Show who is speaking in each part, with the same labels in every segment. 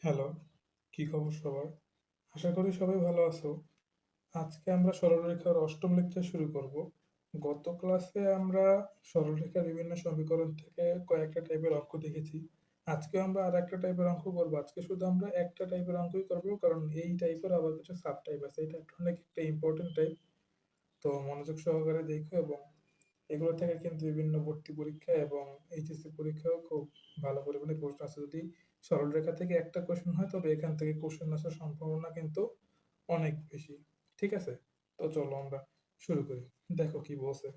Speaker 1: Hello, কি খবর সবার? আশা করি সবাই ভালো আছো। আজকে আমরা সরলরেখার অষ্টম লেকচার শুরু করব। গত ক্লাসে আমরা সরলরেখার বিভিন্ন সমীকরণ থেকে কয়েকটা টাইপের অঙ্ক দেখেছি। আজকেও আমরা আর একটা টাইপের অঙ্ক করবো। আজকে শুধু আমরা একটা টাইপের অঙ্কই করবো, কারণ এই টাইপের আবার কিছু সাব টাইপ আছে। এটা অনেক একটা ইম্পর্টেন্ট টাইপ। তো মনোযোগ সহকারে দেখো, এবং এগুলো থেকে কিন্তু বিভিন্ন ভর্তি পরীক্ষা এবং এইচএসসি পরীক্ষাও খুব ভালো পরিমাণে প্রশ্ন আছে। যদি সরলরেখা থেকে একটা কোশ্চেন হয়, তবে এখান থেকে কোশ্চেন আসার সম্ভাবনা কিন্তু অনেক বেশি। ঠিক আছে, তো চলো আমরা শুরু করি। দেখো কি বলছে।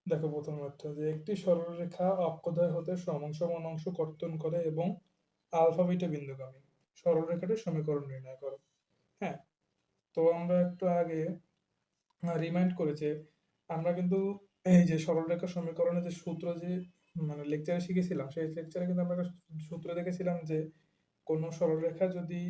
Speaker 1: দেখো প্রথম একটা, যে একটি সরলরেখা অক্ষদ্বয় হতে সমান সমান অংশ কর্তন করে এবং আলফা বিটা বিন্দুগামী। সরলরেখাটির সমীকরণ নির্ণয় করো। হ্যাঁ, তো আমরা একটু আগে রিমাইন্ড করে যে আমরা কিন্তু এই যে সরলরেখা সমীকরণের যে সূত্র, যে মানে লেকচারে শিখেছিলাম, সেই লেকচারে কিন্তু আমরা একটা সূত্র দেখেছিলাম যে কোনো সরলরেখা যদি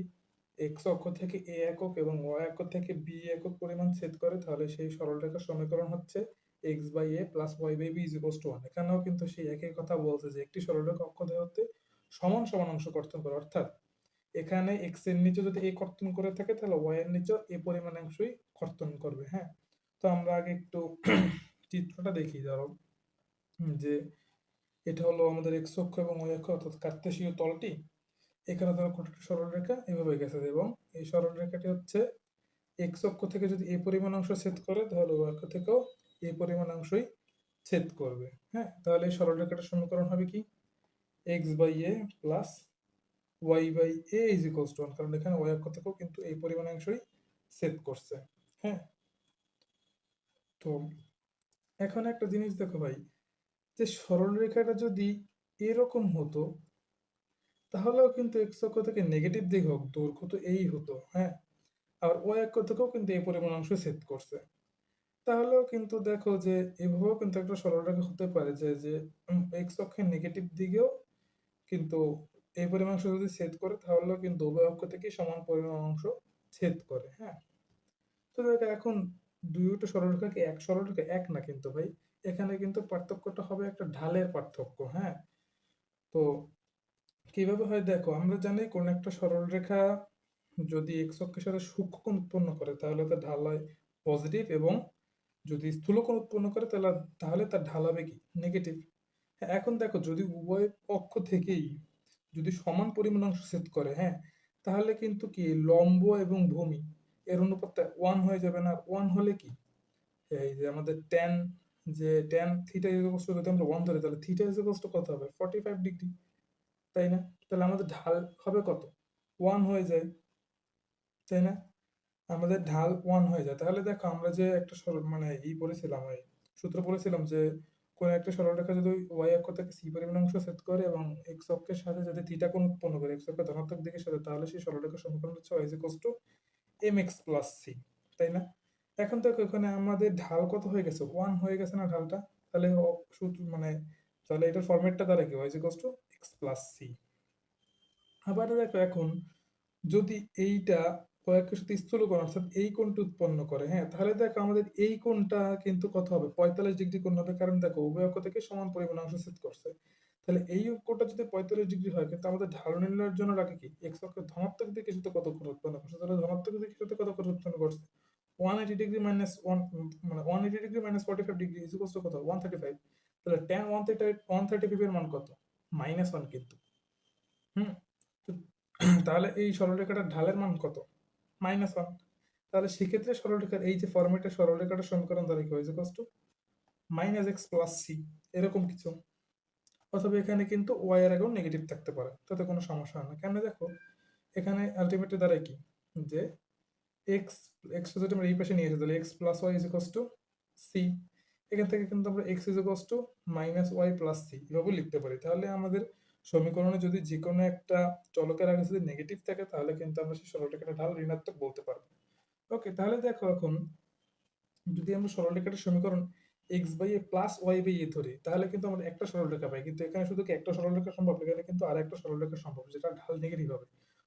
Speaker 1: এক্স অক্ষ থেকে এ একক এবং ওয়াই অক্ষ থেকে বি একক পরিমাণ ছেদ করে, তাহলে সেই সরলরেখার সমীকরণ হচ্ছে x by a plus y by b is equals to one. এখানেও কিন্তু সেই একই কথা বলছে যে একটি সরলরেখা অক্ষদ্বয় হতে সমান সমান অংশ কর্তন করে, অর্থাৎ এখানে এক্স এর নিচে যদি এ কর্তন করে থাকে, তাহলে ওয়াই এর নিচেও এ পরিমাণ অংশই কর্তন করবে। হ্যাঁ, তো আমরা আগে একটু চিত্রটা দেখি। ধরো যে এটা হলো আমাদের এক্স অক্ষ এবং ওয়াই অক্ষ, অর্থাৎ কার্তেশীয় তলটি। এখানে ধরো কোনো একটা সরলরেখা এভাবে গেছে, এবং এই সরলরেখাটি হচ্ছে এক্স অক্ষ থেকে যদি এ পরিমাণ অংশ ছেদ করে, তাহলে ওয়াই অক্ষ থেকেও এ পরিমাণ অংশই ছেদ করবে। হ্যাঁ, তাহলে এই সরলরেখাটার সমীকরণ হবে কি? X by a plus y by a is equals to one, কারণ এখানে ওয়াই অক্ষ থেকেও কিন্তু এই পরিমাণ অংশই ছেদ করছে। হ্যাঁ, তো এখন একটা জিনিস দেখো ভাই, যে সরলরেখাটা যদি এরকম হতো, তাহলেও কিন্তু এক্স অক্ষ থেকে নেগেটিভ দিক হোক, দৈর্ঘ্য তো এই হতো। হ্যাঁ, আর ওয়াই অক্ষ থেকেও কিন্তু এই পরিমাণ অংশ ছেদ করছে। তাহলেও কিন্তু দেখো যে এভাবেও কিন্তু একটা সরলরেখা হতে পারে যে যে এক্স অক্ষের নেগেটিভ দিকেও কিন্তু এই পরিমাণ অংশ যদি ছেদ করে, তাহলেও কিন্তু উভয় অক্ষ থেকে সমান পরিমাণ অংশ ছেদ করে। হ্যাঁ, তো দেখো এখন দুইটা সরলরেখা কি এক? সরলরেখা এক না কিন্তু ভাই, এখানে কিন্তু পার্থক্যটা হবে একটা ঢালের পার্থক্য। হ্যাঁ, তো কিভাবে হয় দেখো, আমরা জানি কোন একটা সরলরেখা যদি এক্স অক্ষের সাথে সূক্ষ্মকোণ উৎপন্ন করে, তাহলে তার ঢাল হয় পজিটিভ, এবং যদি স্থূলকোণ উৎপন্ন করে, তাহলে তাহলে তার ঢাল হবে কি? নেগেটিভ। হ্যাঁ, এখন দেখো যদি উভয় পক্ষ থেকেই যদি সমান পরিমাণ অংশ ছেদ করে, হ্যাঁ, তাহলে কিন্তু কি লম্ব এবং ভূমি এর অনুপাতটা ওয়ান হয়ে যাবে না? ওয়ান হলে কি, এই যে আমাদের ট্যান, যে ট্যান থিটা ইকুয়ালস টু, যদি আমরা ওয়ান ধরি, তাহলে থিটা ইকুয়ালস টু কত হবে? 45 ডিগ্রি, তাই না? তাহলে আমাদের ঢাল হবে কত? ওয়ান হয়ে যায়, তাই না? আমাদের ঢাল ওয়ান হয়ে যায়। তাহলে দেখো আমরা যে একটা সরল মানে পড়েছিলাম, ওই সূত্র পড়েছিলাম যে কোন একটা সরলরেখা যদি ওয়াই অক্ষ থেকে সি পরিমাণ অংশ ছেদ করে এবং এক্স অক্ষের সাথে যদি থিটা কোণ উৎপন্ন করে, এক্স অক্ষের ধনাত্মক দিকের সাথে, তাহলে সেই সরলরেখার সমীকরণ হচ্ছে y equals to m x plus c, তাই না? এখন দেখো এখানে আমাদের ঢাল কত হয়ে গেছে? ওয়ান হয়ে গেছে না ঢালটা? তাহলে সূত্র মানে, তাহলে এটার ফরম্যাটটা দ্বারা কি? Y equals to x plus c. আবার দেখো এখন যদি এইটা কয়েকের সাথে স্থূলকোণ, অর্থাৎ এই কোণটা উৎপন্ন করে, হ্যাঁ, তাহলে দেখো আমাদের এই কোণটা কিন্তু কত হবে? 45 ডিগ্রি কোণ হবে, কারণ দেখো উভয় অক্ষ থেকে সমান পরিমাণ অংশ ছেদ করছে। তাহলে এই কোণটা যদি 45 ডিগ্রি হয়, কিন্তু আমাদের ঢাল নির্ণয়ের জন্য রাখে কি? এক্স অক্ষের ধনাত্মক দিকের সাথে কত কোণ উৎপন্ন করছে, তাহলে ধনাত্মক দিকের সাথে কত কোণ উৎপন্ন করছে? 180 ডিগ্রি মাইনাস ওয়ান, মানে 180 degree minus 45 degree is equals two কত? 135। তাহলে ট্যান 135 এর মান কত? -1 কিন্তু। হুম, তো তাহলে এই সরলরেখাটার ঢালের মান কত? -1। তাহলে সেক্ষেত্রে সরলরেখার এই যে ফরম্যাটের সরলরেখাটার সমীকরণ দ্বারা কি হয়েছে? কষ্ট মাইনাস এক্স প্লাস সি, এরকম কিছু। অথবা এখানে কিন্তু ওয়াই এর আগেও নেগেটিভ থাকতে পারে, তাতে কোনো সমস্যা হয় না। কেন দেখো, এখানে আলটিমেটলি দ্বারাই কি, যে এক্স, এক্স যদি আমরা এই পাশে নিয়ে আসি, তাহলে x plus y is equals to c. এখান থেকে কিন্তু আমরা x is equals to minus y plus c এভাবে লিখতে পারি। তাহলে আমাদের সমীকরণে যদি যে কোনো একটা চলকের আগে যদি নেগেটিভ থাকে, তাহলে কিন্তু আমরা সেই সরলরেখাটা ঢাল ঋণাত্মক বলতে পারবো। ওকে, তাহলে দেখো এখন যদি আমরা সরলরেখাটার সমীকরণ x by a plus y by a ধরি, তাহলে কিন্তু আমরা একটা সরলরেখা পাই। কিন্তু এখানে শুধু কি একটা সরলরেখা সম্ভব? এখানে কিন্তু আর একটা সরলরেখা সম্ভব, যেটা ঢাল নেগেটিভ হবে।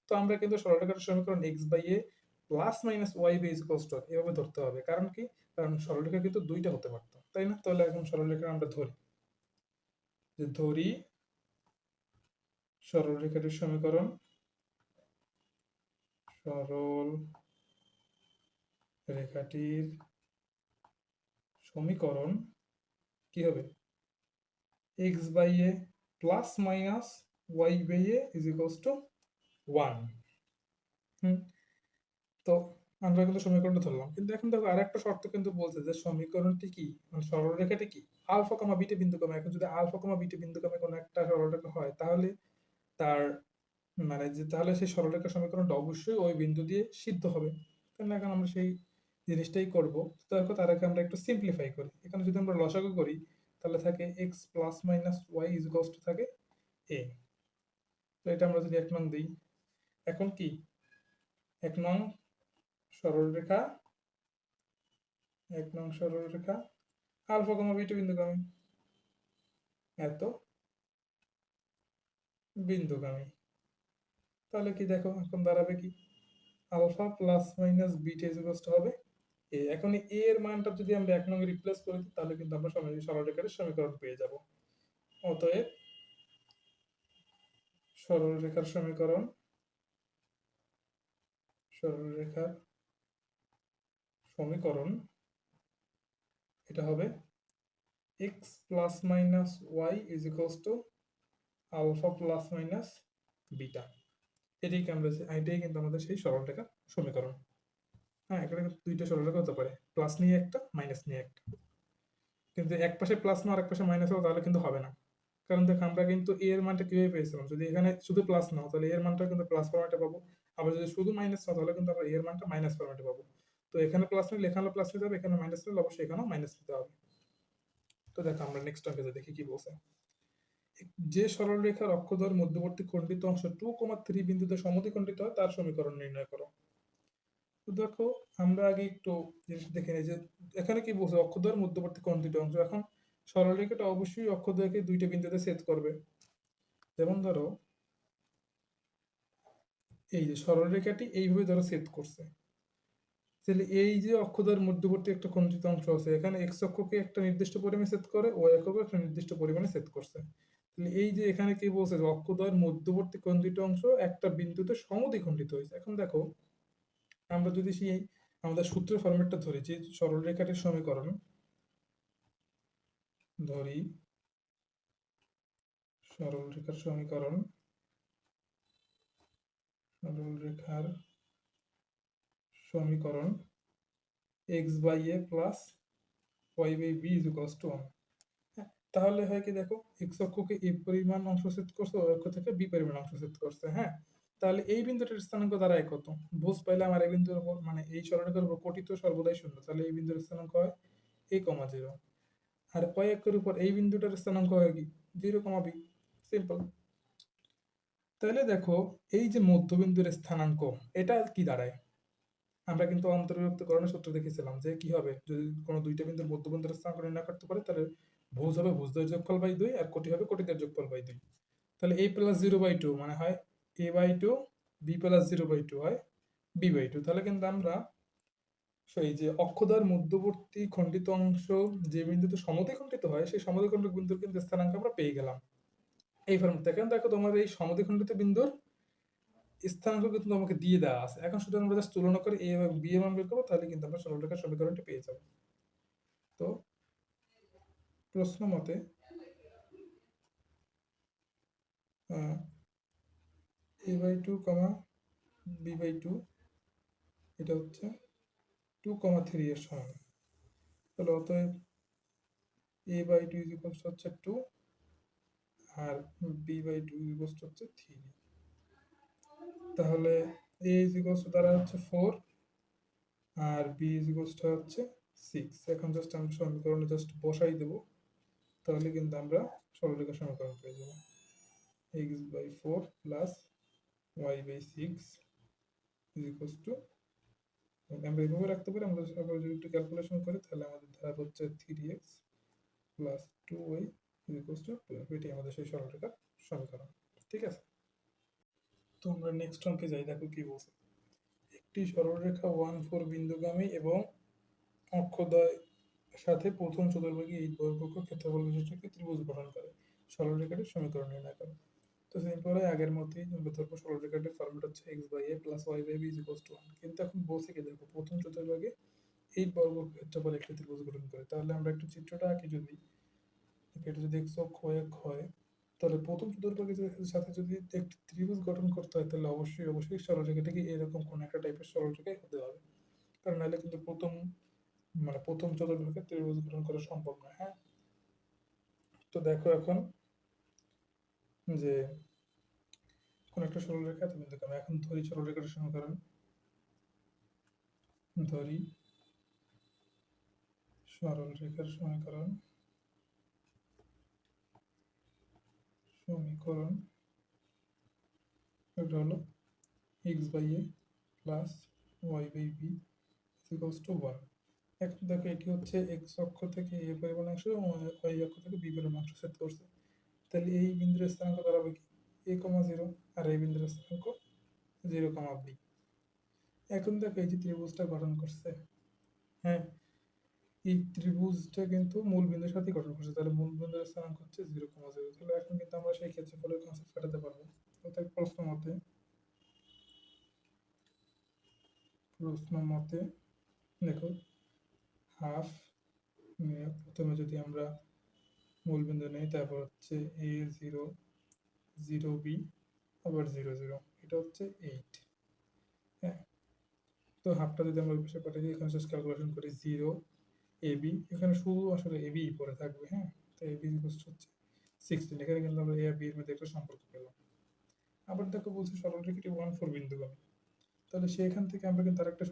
Speaker 1: তো আমরা কিন্তু সরলরেখাটার সমীকরণ x by a plus minus y by equals to এভাবে ধরতে হবে। কারণ কি? কারণ সরলরেখা কিন্তু দুইটা হতে পারতো, তাই না? তাহলে এখন সরলরেখা আমরা ধরি, যে ধরি সরলরেখাটির সমীকরণ সরল রেখাটির সমীকরণ কি হবে? X by a plus minus y by a is equals to 1। তো আমরা কিন্তু সমীকরণটা ধরলাম, কিন্তু এখন দেখো আরেকটা শর্ত কিন্তু বলছে যে সমীকরণটি কি, মানে সরলরেখাটি কি, আলফা কমা বিটা বিন্দুক্রমে। এখন যদি আলফা কমা বিটা বিন্দুক্রমে কোনো একটা সরলরেখা হয়, তাহলে তার মানে যে তাহলে সেই সরলরেখা সমীকরণটা অবশ্যই ওই বিন্দু দিয়ে সিদ্ধ হবে। তাহলে এখন আমরা সেই জিনিসটাই করব। তো দেখো তার আগে আমরা একটু সিম্পলিফাই করি। এখানে যদি আমরা লসাগু করি, তাহলে থাকে x plus minus y is equals to থাকে এ। তো এটা আমরা যদি 1 নং দিই, এখন কি 1 নং সরলরেখা 1 নং সরলরেখা আলফা কমা বিটা বিন্দুগামী, এত বিন্দুগামী। তাহলে কি দেখো এখন দাঁড়াবে কি, alpha plus minus beta is equals to হবে এ। এখন এ এর মানটা যদি আমরা 1 নং এ রিপ্লেস করে দিই, তাহলে কিন্তু আমরা সরলরেখার সমীকরণ পেয়ে যাব। অতএব সরলরেখার সমীকরণ, সরলরেখার সমীকরণ এটা হবে x plus minus y is equals to alpha plus minus beta. এটাই কিন্তু আমাদের সেই সরলরেখার সমীকরণ। হ্যাঁ, এখানে কিন্তু দুইটা সরলরেখা হতে পারে, প্লাস নিয়ে একটা, মাইনাস নিয়ে একটা। কিন্তু এক পাশে প্লাস না আর এক পাশে মাইনাস হবে, তাহলে কিন্তু হবে না। কারণ দেখো আমরা কিন্তু এ এর মানটা কিভাবে পেয়েছিলাম, যদি এখানে শুধু প্লাস নাও তাহলে এর মানটা কিন্তু প্লাস ফরম্যাটে পাবো, আবার যদি শুধু মাইনাস নাও তাহলে কিন্তু আমরা এর মানটা মাইনাস ফরম্যাটে পাবো। তো এখানে প্লাস নিলে এখানে প্লাস নিতে হবে, এখানে মাইনাস নিলে অবশ্যই এখানেও মাইনাস নিতে হবে। তো দেখো আমরা নেক্সট অঙ্কে দেখি কি বলছে। যে সরলরেখার অক্ষদ্বয়ের মধ্যবর্তী খণ্ডিত অংশ 2,3 বিন্দুতে সমদ্বিখণ্ডিত হয় তার সমীকরণ নির্ণয় করো। তো দেখো আমরা আগে একটু জিনিস দেখে নিই যে এখানে কি বলছে, অক্ষদ্বয়ের মধ্যবর্তী খণ্ডিত অংশ। এখন সরলরেখাটা অবশ্যই অক্ষদ্বয়কে দুইটা বিন্দুতে ছেদ করবে। যেমন ধরো এই যে সরলরেখাটি এইভাবে ধরো ছেদ করছে, তাহলে এই যে অক্ষদ্বয়ের মধ্যবর্তী একটা খণ্ডিত অংশ আছে, এখানে এক্স অক্ষকে একটা নির্দিষ্ট পরিমাণে ছেদ করে, ওয়াই অক্ষকে একটা নির্দিষ্ট পরিমাণে ছেদ করছে। তাহলে এই যে এখানে কি বলছে যে অক্ষদ্বয়ের মধ্যবর্তী খণ্ডিত অংশ একটা বিন্দুতে সমদ্বিখণ্ডিত হয়েছে। এখন দেখো আমরা যদি সেই আমাদের সূত্রের ফরম্যাটটা ধরি, যে সরলরেখাটির সমীকরণ ধরি, সরলরেখার সমীকরণ, সরলরেখার সমীকরণ x by a plus y by b is equals to 1। তাহলে হয় কি দেখো, এক্স অক্ষকে এ পরিমাণ অংশ ছেদ করছে, ওই অক্ষ থেকে বি পরিমাণ অংশ ছেদ করছে। হ্যাঁ, তাহলে এই বিন্দুটার স্থানাঙ্ক দাঁড়ায় কত? বুঝ পাইলাম আর এই বিন্দুর উপর মানে এই সরলরেখার উপর কোটি তো সর্বদাই শূন্য, তাহলে এই বিন্দুর স্থানাঙ্ক হয় a, 0। আর ওই অক্ষের উপর এই বিন্দুটার স্থানাঙ্ক হয় কি 0, b। সিম্পল। তাহলে দেখো এই যে মধ্যবিন্দুর স্থানাঙ্ক, এটা কি দাঁড়ায়? আমরা কিন্তু অন্তর্বিভক্তকরণের সূত্র দেখেছিলাম যে কি হবে, যদি কোনো দুইটা বিন্দুর মধ্যবিন্দুর স্থানাঙ্ক নির্ণয় করতে পারে, তাহলে ভুজ হবে ভুজদ্বয়ের যোগফল বাই 2 আর কোটি হবে কোটিদের যোগফল বাই 2। তাহলে a প্লাস 0/2 মানে হয় a/2, b প্লাস 0/2 হয় b/2। তাহলে কিন্তু আমরা এই যে অক্ষদ্বয়ের মধ্যবর্তী খণ্ডিত অংশ যে বিন্দুতে সমদ্বিখণ্ডিত হয়, সেই সমদ্বিখণ্ডিত বিন্দুর কিন্তু স্থানাঙ্ক আমরা পেয়ে গেলাম এই ফর্ম থেকে। দেখো তোমার এই সমদ্বিখণ্ডিত বিন্দুর স্থানাঙ্ক কিন্তু তোমাকে দিয়ে দেওয়া আছে। এখন শুধু আমরা জাস্ট তুলনা করে a এবং b এর মান বের করবো, তাহলে কিন্তু আমরা সরলরেখার সমীকরণটি পেয়ে যাব। তো প্রশ্ন মতে a/2, b/2 এটা হচ্ছে 2,3 এর সমান। তাহলে অতএব a/2 ইজ ইকুয়ালস হচ্ছে 2 আর b/2 ইজ ইকুয়ালস হচ্ছে 3। তাহলে a ইজ ইকুয়ালস দ্বারা হচ্ছে 4 আর b ইজ ইকুয়ালস হচ্ছে 6। এখন জাস্ট আমরা সমীকরণে জাস্ট বসাই দেব, তাহলে কিন্তু আমরা সরলরেখার সমীকরণ পেয়ে যাব। x/4 plus y/6 is equals two, আমরা এভাবে রাখতে পারি। আমরা আবার যদি একটু ক্যালকুলেশন করি, তাহলে আমাদের ধারা হচ্ছে 3x plus 2y is equals two 12। এটাই আমাদের সেই সরলরেখার সমীকরণ। ঠিক আছে, তো আমরা নেক্সট অঙ্কে যাই। দেখো কি বলছে, একটি সরলরেখা 1,4 বিন্দুগামী এবং অক্ষদ্বয় সাথে প্রথম চতুর্ভাগে এই বর্গক্ষেত্র ক্ষেত্রফল বিশিষ্ট একটি ত্রিভুজ গঠন করে। সরলরেখাটির সমীকরণ নির্ণয় করো। তো সিম্পল আগের মতোই আমরা ধরবো সরলরেখাটির ফর্মুলা হচ্ছে x by a plus y by b is equals to 1। কিন্তু এখন বলছে কি দেখো, প্রথম চতুর্ভাগে 8 বর্গ ক্ষেত্রফল একটি ত্রিভুজ গঠন করে। তাহলে আমরা একটু চিত্রটা আঁকি, যদি এটা যদি x অক্ষ y অক্ষ হয়, তাহলে প্রথম চতুর্ভাগের সাথে যদি একটি ত্রিভুজ গঠন করতে হয়, তাহলে অবশ্যই সরলরেখাটাকে এরকম কোন একটা টাইপের সরলরেখাই হতে হবে, কারণ নাহলে কিন্তু প্রথম চতুর্ভাগে ত্রিভুজ গঠন করা সম্ভব নয়। হ্যাঁ, তো দেখো এখন যে কোন একটা সরলরেখা তুমি দেখো, এখন ধরি সরলরেখার সমীকরণ, ধরি সরলরেখার সমীকরণ এটা হলো x by a plus y by b equals to 1। এখন দেখো এটি হচ্ছে x অক্ষ থেকে a পরিমাণাংশ এবং y অক্ষ থেকে b পরিমাণাংশ সেট করছে। তাহলে এই বিন্দুর স্থানাঙ্ক দাঁড়াবে কি a, 0, আর এই বিন্দুর স্থানাঙ্ক 0, b। এখন দেখো এই যে ত্রিভুজটা গঠন করছে, হ্যাঁ, এই ত্রিভুজটা কিন্তু মূল বিন্দুর সাথে গঠন করছে, তাহলে মূল বিন্দুর স্থানাঙ্ক হচ্ছে 0, 0। তাহলে এখন কিন্তু আমরা সেই ক্ষেত্রফলের কনসেপ্ট কাটাতে পারবো। অর্থাৎ প্রশ্ন মতে দেখো হাফ, প্রথমে যদি আমরা মূল বিন্দু নেই, তারপর হচ্ছে a 0, 0b, আবার 0, 0, এটা হচ্ছে 8। হ্যাঁ, তো হাফটা যদি আমরা পাশে পাঠিয়ে দিই, এখানে জাস্ট ক্যালকুলেশন করি 0 ab, এখানে শুধু আসলে ab পড়ে থাকবে। হ্যাঁ, তো ab হচ্ছে 16। এখানে কিন্তু আমরা a আর b এর মধ্যে একটা সম্পর্ক পেলাম। আবার দেখো বলছে সরলরেখাটি 1, 4 বিন্দুগামী। তাহলে সেখান থেকে আমরা কিন্তু আরেকটা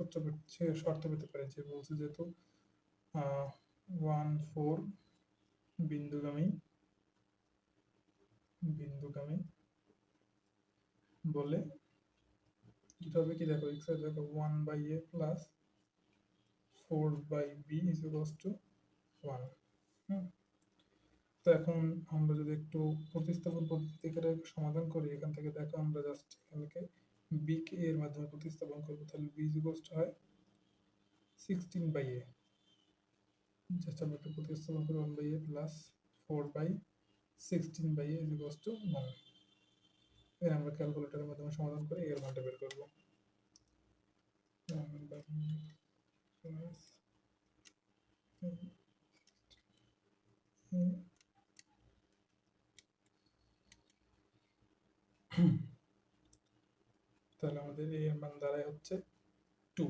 Speaker 1: শর্ত পেতে পারি, যে বলছে যেহেতু 1, 4 বিন্দুগামী বলে যেটা হবে কি দেখো, x এর দেখো 1 by a plus 4 by b is equals to 1। তো এখন আমরা যদি একটু প্রতিস্থাপন পদ্ধতি করে সমাধান করি, এখান থেকে দেখো আমরা জাস্ট এখানকে b কে এর মাধ্যমে প্রতিস্থাপন করব, তাহলে b ইজ ইকুয়ালস টু হয় 16 বাই a। জাস্ট আমরা একটু প্রতিস্থাপন করি, 1 by a plus 4 by 16 by a is equals to 1। এর আমরা ক্যালকুলেটরের মাধ্যমে সমাধান করে এর মানটা বের করব। তাহলে আমাদের এর মান দাঁড়ায় হচ্ছে 2।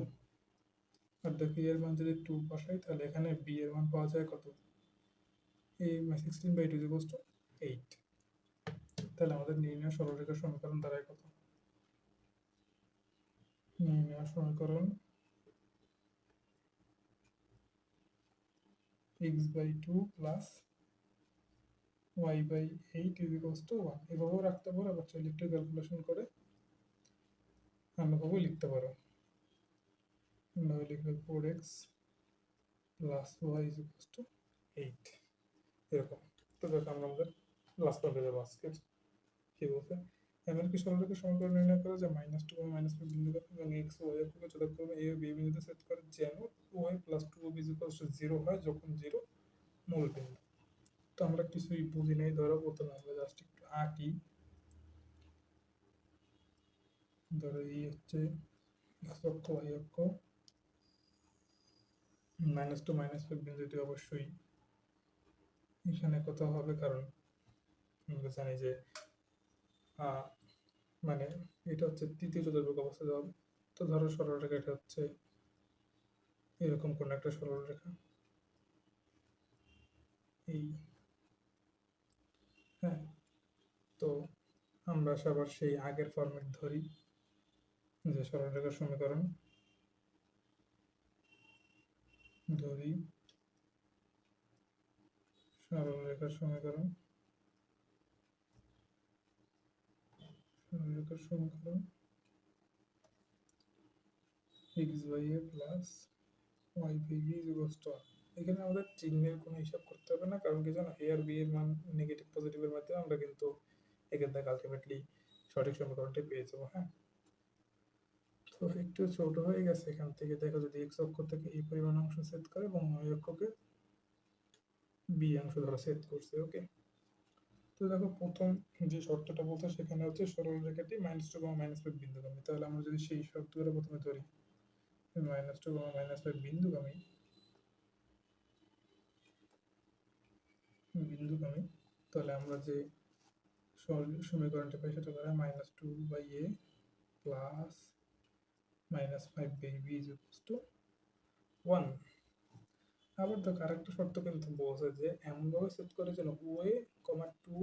Speaker 1: আর দেখো এর মান যদি 2 বসাই, তাহলে এখানে b এর মান পাওয়া যায় কত, এই 16 বাই 2 ইকুয়ালস টু 8। তাহলে আমাদের নির্ণয় সরলরেখার সমীকরণ দাঁড়ায় কত, নির্ণয় সমীকরণ x by 2 plus y by 8 is equals to 1। এভাবেও রাখতে পারো, আবার চাইলে একটু ক্যালকুলেশন করে অন্যভাবেও লিখতে পারো। লিখবে 4x plus y is equals two 8, এরকম। তো দেখো আমরা আমাদের লাস্ট পয়েন্টে যাবো আজকের। কি বলছে, এমন কি সরলরেখার সমীকরণ নির্ণয় করা যায় -2 এবং -5 বিন্দুতে এবং x ও y অক্ষকে যথাক্রমে a ও b বিন্দুতে ছেদ করে, যেন y plus 2b is equals two 0 হয়, যখন 0 মূল বিন্দু। তো আমরা কিছুই বুঝি নাই, ধরো প্রথমে আমরা জাস্ট একটু আঁকি। ধরো এই হচ্ছে x অক্ষ, y অক্ষ, -2 -5 বিন্দুটি অবশ্যই এখানে কোথাও হবে, কারণ আমরা জানি যে মানে এটা হচ্ছে তৃতীয় চতুর্ভুজ অবস্থা হবে। তো ধরো সরলরেখা এটা হচ্ছে এরকম কোন একটা সরলরেখা, এই, হ্যাঁ। তো আমরা আবার সেই আগের ফরম্যাট ধরি, যে সরলরেখার সমীকরণ ধরি, সরলরেখার সমীকরণ x by a plus y by b is equals to 1। এখানে আমাদের চিহ্নের কোনো হিসাব করতে হবে না, কারণ কি জানো, a আর b এর মান নেগেটিভ পজিটিভের মাধ্যমে আমরা কিন্তু এখান থেকে আলটিমেটলি সঠিক সমীকরণটি পেয়ে যাবো। হ্যাঁ, তো একটু ছোট হয়ে গেছে। এখান থেকে দেখো, যদি x অক্ষ থেকে এই পরিমাণ অংশ ছেদ করে এবং y অক্ষকে b অংশ ধরা ছেদ করছে, ওকে। তো তো দেখো প্রথম যে শর্তটা বলছে সেখানে হচ্ছে সরলরেখাটি -2, -5 বিন্দুগামী। তাহলে আমরা যদি সেই শর্তগুলো প্রথমে ধরি, -2, -5 বিন্দুগামী, তাহলে আমরা যে সমীকরণটা পাই সেটা দ্বারা -2/a plus -5/b is equals to 1। আবার দেখো আরেকটা শর্ত কিন্তু বলছে যে এমনভাবে সেট করে যেন OA, 2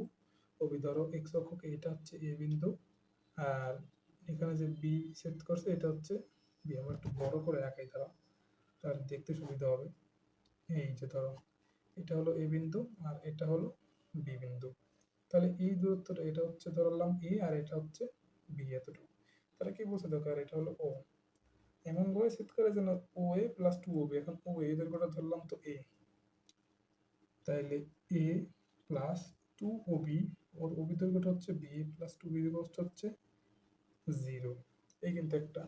Speaker 1: অবধি, ধরো এক্স অক্ষকে এটা হচ্ছে এ বিন্দু, আর এখানে যে বি সেট করছে এটা হচ্ছে বি। আমরা একটু বড় করে আঁকাই ধরো, তাহলে দেখতে সুবিধা হবে। এই যে ধরো এটা হলো এ বিন্দু আর এটা হলো বি বিন্দু, তাহলে এই দূরত্বটা এটা হচ্ছে ধরলাম এ আর এটা হচ্ছে বি এতটুকু। তাহলে কি বলছে দেখো, আর এটা হলো ও। এমন ভাবে সেট করে যেন ও এ প্লাস 2 এখন ও এ দৈর্ঘ্যটা ধরলাম তো এ, তাইলে এ প্লাস 2 ওর ওবি দৈর্ঘ্যটা হচ্ছে বি প্লাস 2 হচ্ছে 0। এই কিন্তু একটা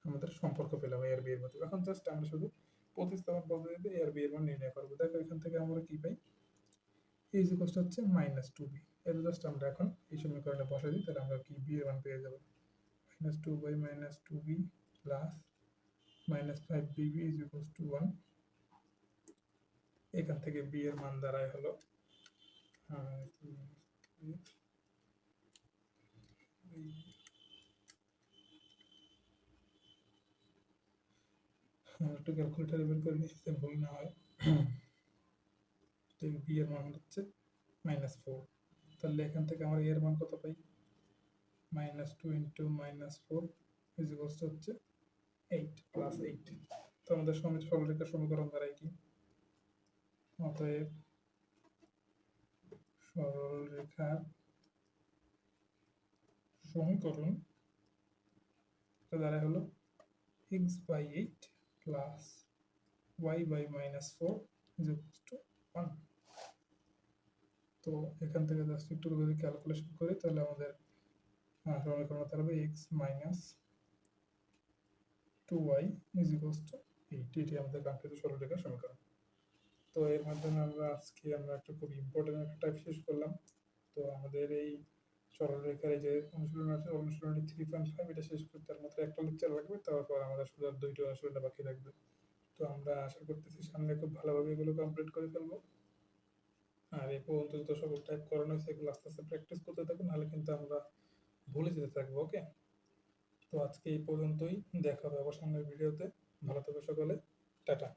Speaker 1: আমাদের সম্পর্ক পেলাম এ আর বি এর মধ্যে। এখন জাস্ট আমরা শুধু প্রতিস্থাপন পদ্ধতিতে এ আর বি এর মান নির্ণয় করবো। দেখো এখান থেকে আমরা কি পাই, এ হচ্ছে -2b। এটা জাস্ট আমরা এখন এই সমীকরণে বসাই দিই, তাহলে আমরা কি বি এর মান পেয়ে যাব, -2/-2b plus -5bb is equals to 1। এখান থেকে বি এর মান দাঁড়ায় হলো একটু ক্যালকুলেটারে বের করে নিচ্ছি ভুল না হয়। তো বি এর মান হচ্ছে -4। তাহলে এখান থেকে আমরা এর মান কত পাই, -2 × -4 is equals to হচ্ছে 8 প্লাস 8। তো আমাদের সরলরেখার সমীকরণ দ্বারাই কি, অতএব সরলরেখার সমীকরণ দ্বারা হলো x/8 plus y/-4 is equals to 1। তো এখান থেকে জাস্ট একটু যদি ক্যালকুলেশন করি তাহলে আমাদের সমীকরণ দাঁড়াবে x - 2y is equals to 8। এটি আমাদের কাঙ্ক্ষিত সরলরেখার সমীকরণ। তো এর মাধ্যমে আমরা একটা খুব ইম্পর্টেন্ট একটা টাইপ শেষ করলাম। তো আমাদের এই সরলরেখার এই যে অনুশীলন আছে, অনুশীলনী 3.5, এটা শেষ করতে আর মাত্র একটা লেকচার লাগবে, তারপর আমাদের শুধু আর 2টা অনুশীলন বাকি থাকবে। তো আমরা আশা করতেছি সামনে খুব ভালোভাবে এগুলো কমপ্লিট করে ফেলবো। আর এই পর্যন্ত যত সকল টাইপ করানো হয়েছে এগুলো আস্তে আস্তে প্র্যাকটিস করতে থাকুন, নাহলে কিন্তু আমরা ভুলে যেতে থাকবো। ওকে, তো আজকে এই পর্যন্তই, দেখা হবে আবার সামনের ভিডিওতে। ভালো থাকবে সকলে, টাটা।